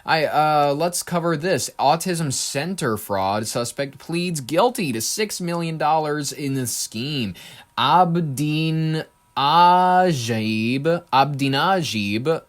Let's cover this. Autism Center fraud. Suspect pleads guilty to $6 million in the scheme. Abdinajib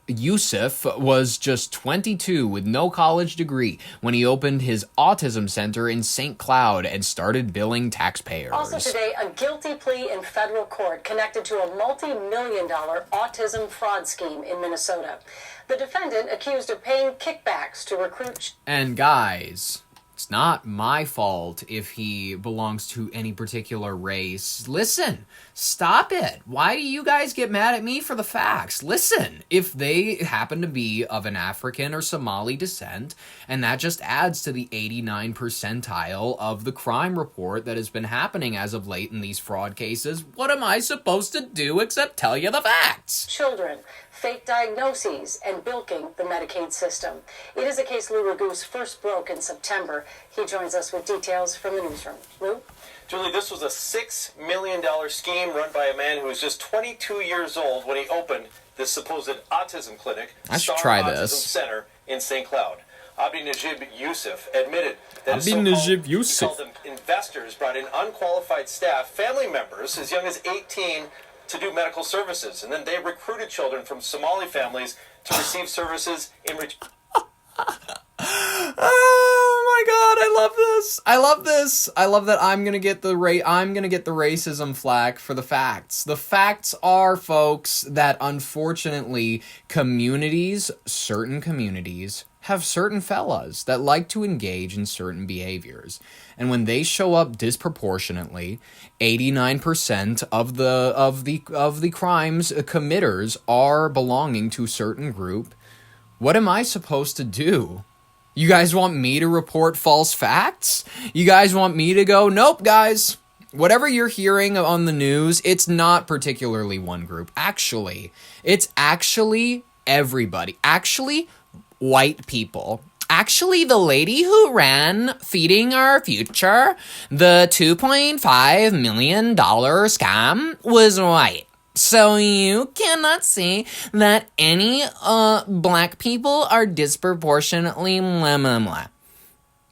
Yusuf was just 22 with no college degree when he opened his autism center in St. Cloud and started billing taxpayers. Also today, a guilty plea in federal court connected to a multi-million-dollar autism fraud scheme in Minnesota. The defendant accused of paying kickbacks to recruit... And guys... It's not my fault if he belongs to any particular race. Listen, stop it. Why do you guys get mad at me for the facts? Listen, if they happen to be of an African or Somali descent, and that just adds to the 89 percentile of the crime report that has been happening as of late in these fraud cases, what am I supposed to do except tell you the facts? Children, fake diagnoses, and bilking the Medicaid system. It is a case Lou Ragoose first broke in September. He joins us with details from the newsroom. Lou? Julie, this was a $6 million scheme run by a man who was just 22 years old when he opened this supposed autism clinic, I should try Autism this. Center in St. Cloud. Abdinajib Yusuf admitted that his so-called investors brought in unqualified staff, family members as young as 18, to do medical services, and then they recruited children from Somali families to receive services in return. Oh my god, I love this. I love this. I love that I'm going to get the racism flack for the facts. The facts are, folks, that unfortunately certain communities have certain fellas that like to engage in certain behaviors. And when they show up disproportionately, 89% of the crimes committers are belonging to a certain group. What am I supposed to do? You guys want me to report false facts? You guys want me to go, nope, guys. Whatever you're hearing on the news, it's not particularly one group. Actually, it's actually everybody. Actually, white people. Actually, the lady who ran Feeding Our Future, the $2.5 million scam, was white. So you cannot say that any black people are disproportionately blah, blah, blah.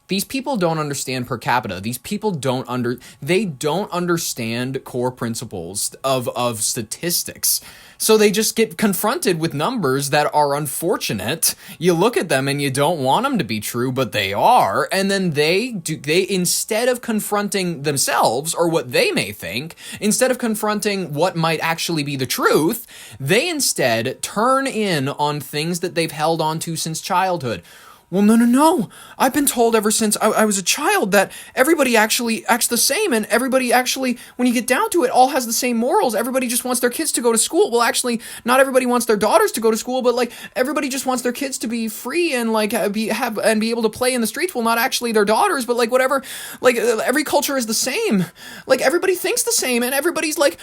These people don't understand per capita. These people don't understand core principles of statistics. So they just get confronted with numbers that are unfortunate. You look at them and you don't want them to be true, but they are. And then they instead of confronting themselves or what they may think, instead of confronting what might actually be the truth, they instead turn in on things that they've held on to since childhood. Well, no. I've been told ever since I was a child that everybody actually acts the same, and everybody actually, when you get down to it, all has the same morals. Everybody just wants their kids to go to school. Well, actually, not everybody wants their daughters to go to school, but like everybody just wants their kids to be free and like be able to play in the streets. Well, not actually their daughters, but like whatever. Like every culture is the same. Like everybody thinks the same, and everybody's like,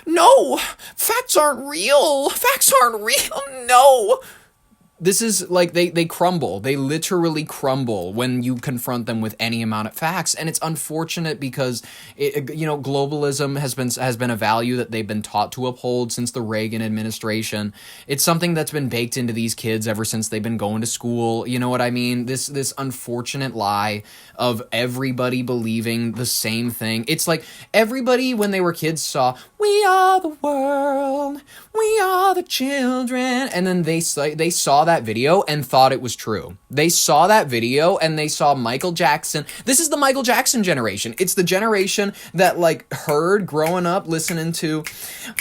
no, facts aren't real. Facts aren't real. No. This is like they crumble. They literally crumble when you confront them with any amount of facts, and it's unfortunate because globalism has been a value that they've been taught to uphold since the Reagan administration. It's something that's been baked into these kids ever since they've been going to school. You know what I mean? This unfortunate lie of everybody believing the same thing. It's like everybody when they were kids saw, "We are the world, we are the children," and then they saw that video and thought it was true. They saw that video and they saw Michael Jackson. This is the Michael Jackson generation. It's the generation that like heard growing up listening to,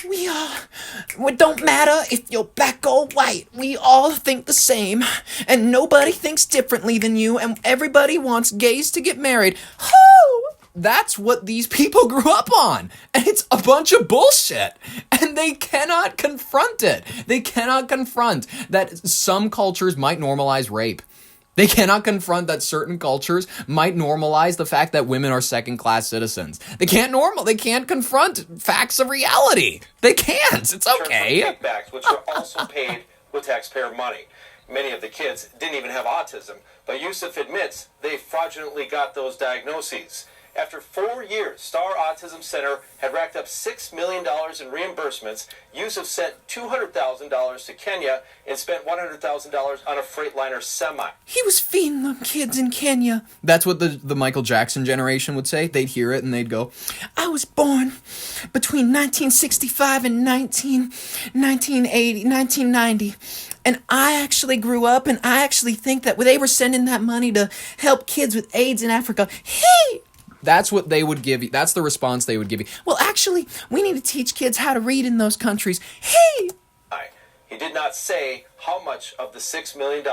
it don't matter if you're black or white. We all think the same and nobody thinks differently than you and everybody wants gays to get married. That's what these people grew up on. And it's a bunch of bullshit. And they cannot confront it. They cannot confront that some cultures might normalize rape. They cannot confront that certain cultures might normalize the fact that women are second-class citizens. They can't confront facts of reality. They can't. It's okay. Kickbacks, which were also paid with taxpayer money. Many of the kids didn't even have autism, but Yusuf admits they fraudulently got those diagnoses. After 4 years, Star Autism Center had racked up $6 million in reimbursements. Yusuf sent $200,000 to Kenya and spent $100,000 on a Freightliner semi. He was feeding them kids in Kenya. That's what the Michael Jackson generation would say. They'd hear it and they'd go, I was born between 1965 and 1990. And I actually grew up, and I actually think that they were sending that money to help kids with AIDS in Africa. Hey! That's what they would give you. That's the response they would give you. Well, actually, we need to teach kids how to read in those countries. Hey! He did not say how much of the $6 million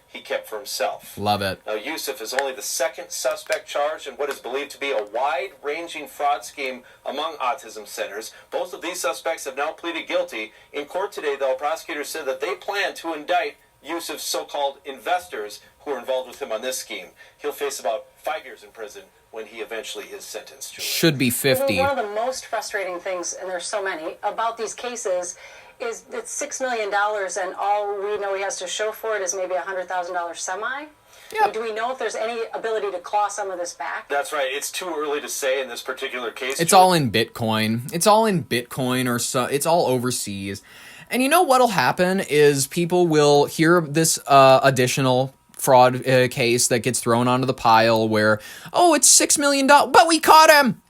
he kept for himself. Love it. Now, Yusuf is only the second suspect charged in what is believed to be a wide-ranging fraud scheme among autism centers. Both of these suspects have now pleaded guilty. In court today, though, prosecutors said that they plan to indict Yusuf's so-called investors who are involved with him on this scheme. He'll face about 5 years in prison when he eventually is sentenced. Should be 50. One of the most frustrating things, and there's so many, about these cases is it's $6 million, and all we know he has to show for it is maybe a $100,000 semi. Yep. Do we know if there's any ability to claw some of this back? That's right. It's too early to say in this particular case. It's all in Bitcoin. It's all in Bitcoin, or so. It's all overseas. And you know what'll happen is people will hear this additional fraud case that gets thrown onto the pile where, oh, it's $6 million, but we caught him.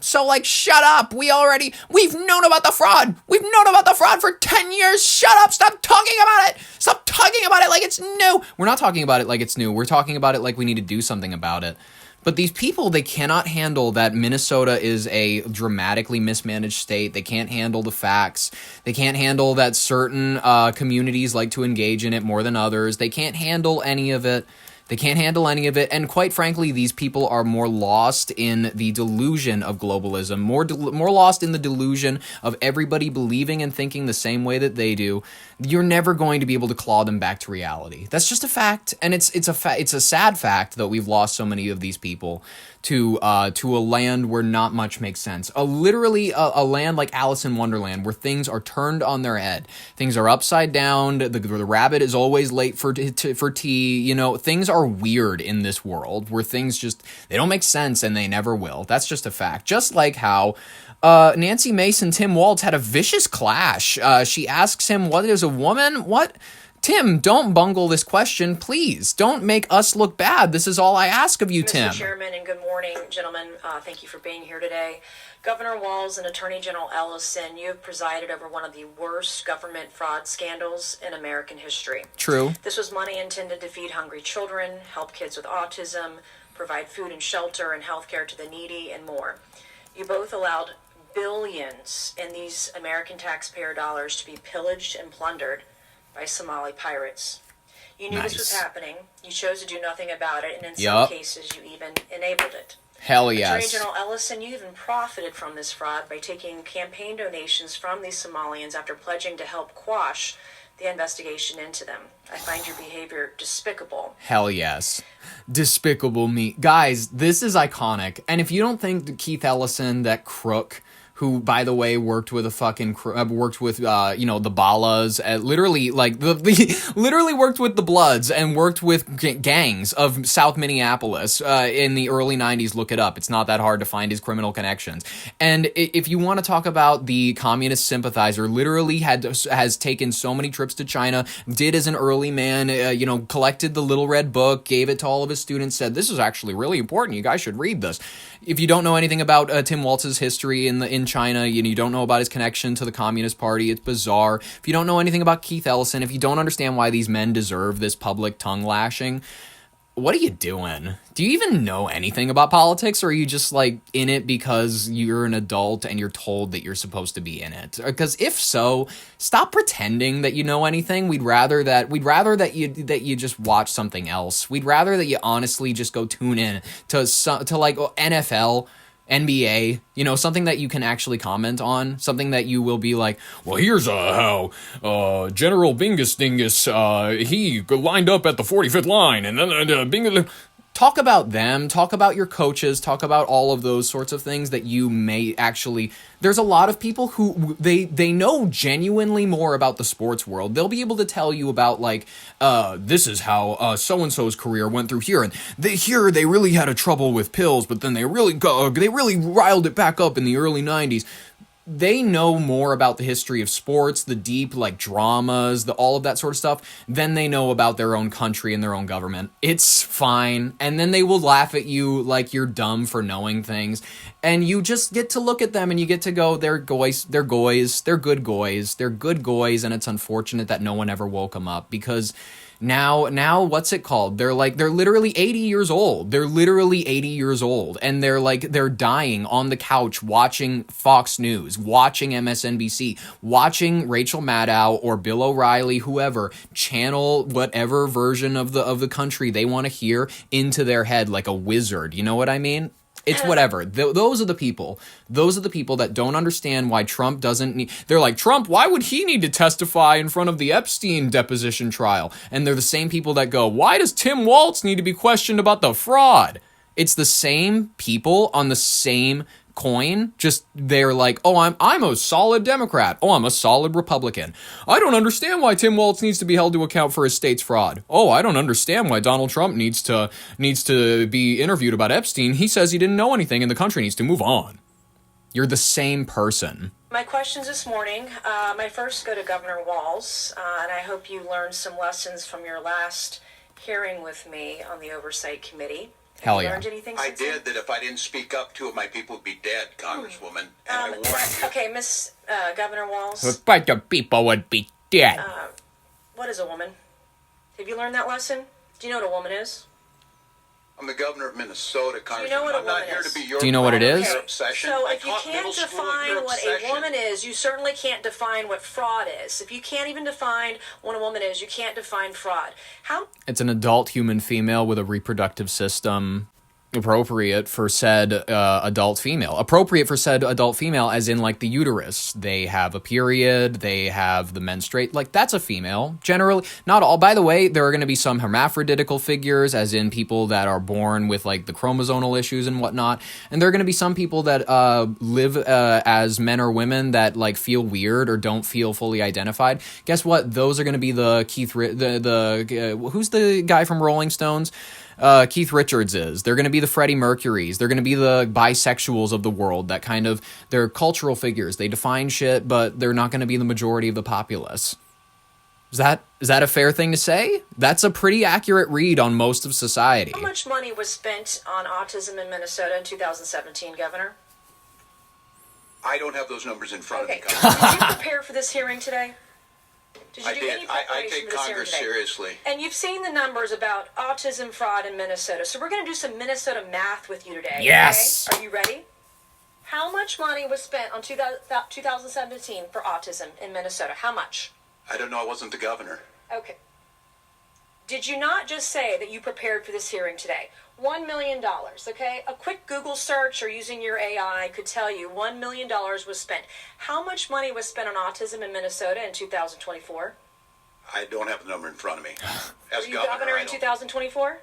So, like, shut up. We've known about the fraud. We've known about the fraud for 10 years. Shut up. Stop talking about it. Stop talking about it like it's new. We're not talking about it like it's new. We're talking about it like we need to do something about it. But these people, they cannot handle that Minnesota is a dramatically mismanaged state. They can't handle the facts. They can't handle that certain communities like to engage in it more than others. They can't handle any of it. And quite frankly, these people are more lost in the delusion of globalism, more lost in the delusion of everybody believing and thinking the same way that they do. You're never going to be able to claw them back to reality. That's just a fact, and it's a sad fact that we've lost so many of these people to a land where not much makes sense. Literally a land like Alice in Wonderland, where things are turned on their head. Things are upside down. The rabbit is always late for tea. You know, things are weird in this world where things just, they don't make sense, and they never will. That's just a fact. Just like how Nancy Mace and Tim Walz had a vicious clash. She asks him, what is a woman? What? Tim, don't bungle this question, please. Don't make us look bad. This is all I ask of you, Tim. Mr. Chairman, and good morning, gentlemen. Thank you for being here today. Governor Walz and Attorney General Ellison, you have presided over one of the worst government fraud scandals in American history. True. This was money intended to feed hungry children, help kids with autism, provide food and shelter and health care to the needy, and more. You both allowed billions in these American taxpayer dollars to be pillaged and plundered by Somali pirates. You knew This was happening. You chose to do nothing about it, and in some cases, you even enabled it. Hell yes. Attorney General Ellison, you even profited from this fraud by taking campaign donations from these Somalians after pledging to help quash the investigation into them. I find your behavior despicable. Hell yes. Despicable me. Guys, this is iconic. And if you don't think that Keith Ellison, that crook, who, by the way, worked with the Ballas, literally worked with the Bloods and worked with gangs of South Minneapolis in the early 90s. Look it up. It's not that hard to find his criminal connections. And if you want to talk about the communist sympathizer, literally has taken so many trips to China, did as an early man, collected the Little Red Book, gave it to all of his students, said, this is actually really important. You guys should read this. If you don't know anything about Tim Walz's history in China, you don't know about his connection to the Communist Party, it's bizarre. If you don't know anything about Keith Ellison, if you don't understand why these men deserve this public tongue lashing, what are you doing? Do you even know anything about politics, or are you just like in it because you're an adult and you're told that you're supposed to be in it? Because if so, stop pretending that you know anything. We'd rather that you just watch something else. We'd rather that you honestly just go tune in to like NFL, NBA, something that you can actually comment on, something that you will be like, well, here's how General Bingus Dingus, he lined up at the 45th line, and then Bingus. talk about them, talk about your coaches, talk about all of those sorts of things that you may actually... There's a lot of people who they know genuinely more about the sports world. They'll be able to tell you about, like, this is how so-and-so's career went through here, and they really had a trouble with pills, but then they really riled it back up in the early 90s. They know more about the history of sports, the deep, like, dramas, all of that sort of stuff, than they know about their own country and their own government. It's fine. And then they will laugh at you like you're dumb for knowing things. And you just get to look at them and you get to go, they're goys, they're good goys, and it's unfortunate that no one ever woke them up, because... Now, what's it called? They're literally 80 years old. They're literally 80 years old. And they're dying on the couch watching Fox News, watching MSNBC, watching Rachel Maddow or Bill O'Reilly, whoever, channel whatever version of the country they want to hear into their head like a wizard. You know what I mean? It's whatever. Those are the people. Those are the people that don't understand why Trump doesn't need... They're like, Trump, why would he need to testify in front of the Epstein deposition trial? And they're the same people that go, why does Tim Walz need to be questioned about the fraud? It's the same people on the same coin, just they're like, oh, I'm a solid Democrat. Oh, I'm a solid Republican. I don't understand why Tim Walz needs to be held to account for his state's fraud. Oh, I don't understand why Donald Trump needs to be interviewed about Epstein. He says he didn't know anything and the country needs to move on. You're the same person. My questions this morning, my first go to Governor Walz, and I hope you learned some lessons from your last hearing with me on the Oversight Committee. Hell yeah. I did that if I didn't speak up, 2 of my people would be dead, Congresswoman. And I warned you. Okay, Miss Governor Walz. But the people would be dead. What is a woman? Have you learned that lesson? Do you know what a woman is? I'm the governor of Minnesota, Congresswoman. Do you know what a I'm not woman here is? to be your... Do you know what it is? Obsession. So I if you taught can't middle school at define your what obsession. a woman is, you certainly can't define what fraud is. If you can't even define what a woman is, you can't define fraud. How? It's an adult human female with a reproductive system appropriate for said adult female. Appropriate for said adult female as in, like, the uterus. They have a period, they have the menstruate. Like, that's a female. Generally, not all. By the way, there are going to be some hermaphroditical figures, as in people that are born with, like, the chromosomal issues and whatnot. And there are going to be some people that live as men or women that, like, feel weird or don't feel fully identified. Guess what? Those are going to be the who's the guy from Rolling Stones? Keith Richards is. They're going to be the Freddie Mercurys. They're going to be the bisexuals of the world. That kind of, they're cultural figures. They define shit, but they're not going to be the majority of the populace. Is that a fair thing to say? That's a pretty accurate read on most of society. How much money was spent on autism in Minnesota in 2017, Governor? I don't have those numbers in front Okay. of me. Did you prepare for this hearing today? Did you I do did. any I preparation take for this hearing Congress today? seriously. And you've seen the numbers about autism fraud in Minnesota. So we're going to do some Minnesota math with you today. Yes. Okay? Are you ready? How much money was spent on 2017 for autism in Minnesota? How much? I don't know. I wasn't the governor. Okay. Did you not just say that you prepared for this hearing today? $1 million, okay? A quick Google search or using your AI could tell you $1 million was spent. How much money was spent on autism in Minnesota in 2024? I don't have the number in front of me. As Were you governor in 2024?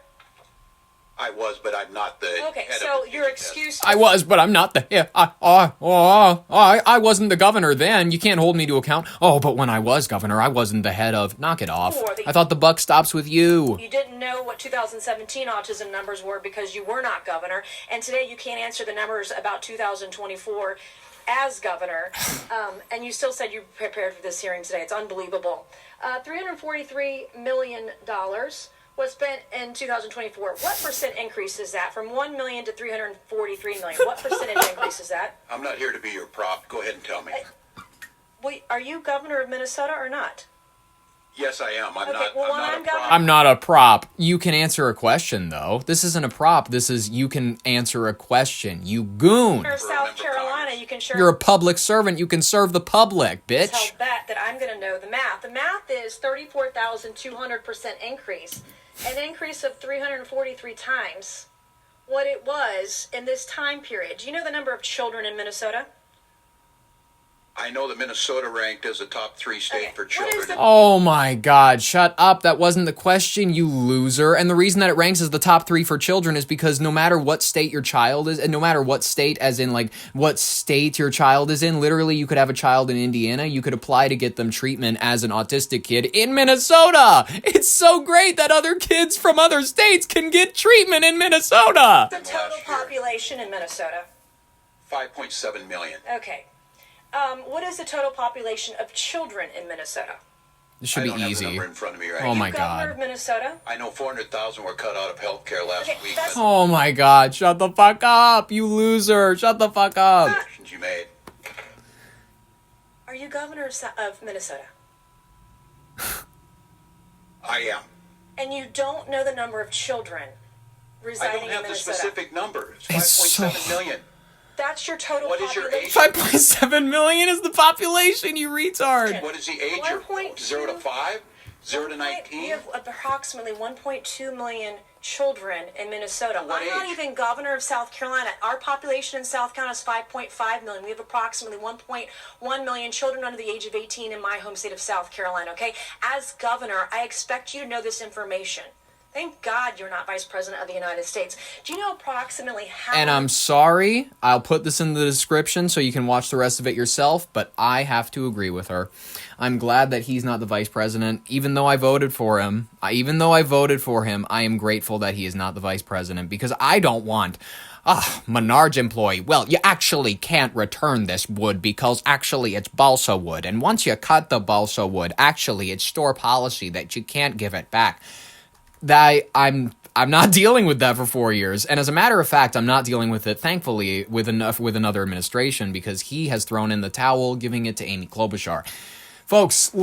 I was, but I'm not the Okay, head so of the your future excuse... I was, but I'm not the... Yeah, I wasn't the governor then. You can't hold me to account. Oh, but when I was governor, I wasn't the head of... Knock it off. I thought the buck stops with you. You didn't know what 2017 autism numbers were because you were not governor, and today you can't answer the numbers about 2024 as governor, and you still said you prepared for this hearing today. It's unbelievable. $343 million was spent in 2024. What percent increase is that from 1 million to 343 million? What percentage increase is that? I'm not here to be your prop. Go ahead and tell me. Wait, are you governor of Minnesota or not? Yes, I am. I'm Okay, not. well, I'm not I'm a governor- prop. I'm not a prop. You can answer a question, though. This isn't a prop. This is you can answer a question. You goon. Or South Carolina, you can share... You're a public servant. You can serve the public, bitch. I'll bet that I'm going to know the math. The math is 34,200% increase, an increase of 343 times what it was in this time period. Do you know the number of children in Minnesota? I know that Minnesota ranked as a top 3 state for children. Oh my God, shut up. That wasn't the question, you loser. And the reason that it ranks as the top 3 for children is because no matter what state your child is, and no matter what state, as in like what state your child is in, literally you could have a child in Indiana, you could apply to get them treatment as an autistic kid in Minnesota. It's so great that other kids from other states can get treatment in Minnesota. The total population in Minnesota? 5.7 million. Okay. What is the total population of children in Minnesota? This should be I don't have easy. the number in front of me right Oh now. my Governor God. of Minnesota? I know 400,000 were cut out of health care last week. that's- but Oh my God, shut the fuck up, you loser. Shut the fuck up. decisions you made. Are you governor of Minnesota? I am. And you don't know the number of children I residing don't in have the Minnesota? specific number. It's It's 5.7 million. That's your total What is your population? age? 5.7 million is the population, you retard. What is the age? 1.2 0 to 5? 0 to We 19? have approximately 1.2 million children in Minnesota. What I'm not age? even governor of South Carolina. Our population in South Carolina is 5.5 million. We have approximately 1.1 million children under the age of 18 in my home state of South Carolina, okay? As governor, I expect you to know this information. Thank God you're not Vice President of the United States. Do you know approximately how... And I'm sorry, I'll put this in the description so you can watch the rest of it yourself, but I have to agree with her. I'm glad that he's not the vice president, even though I voted for him. I am grateful that he is not the vice president, because I don't want... Menards employee, well, you actually can't return this wood because actually it's balsa wood, and once you cut the balsa wood, actually it's store policy that you can't give it back. I'm not dealing with that for 4 years, and as a matter of fact, I'm not dealing with it, thankfully, with another administration, because he has thrown in the towel, giving it to Amy Klobuchar. Folks,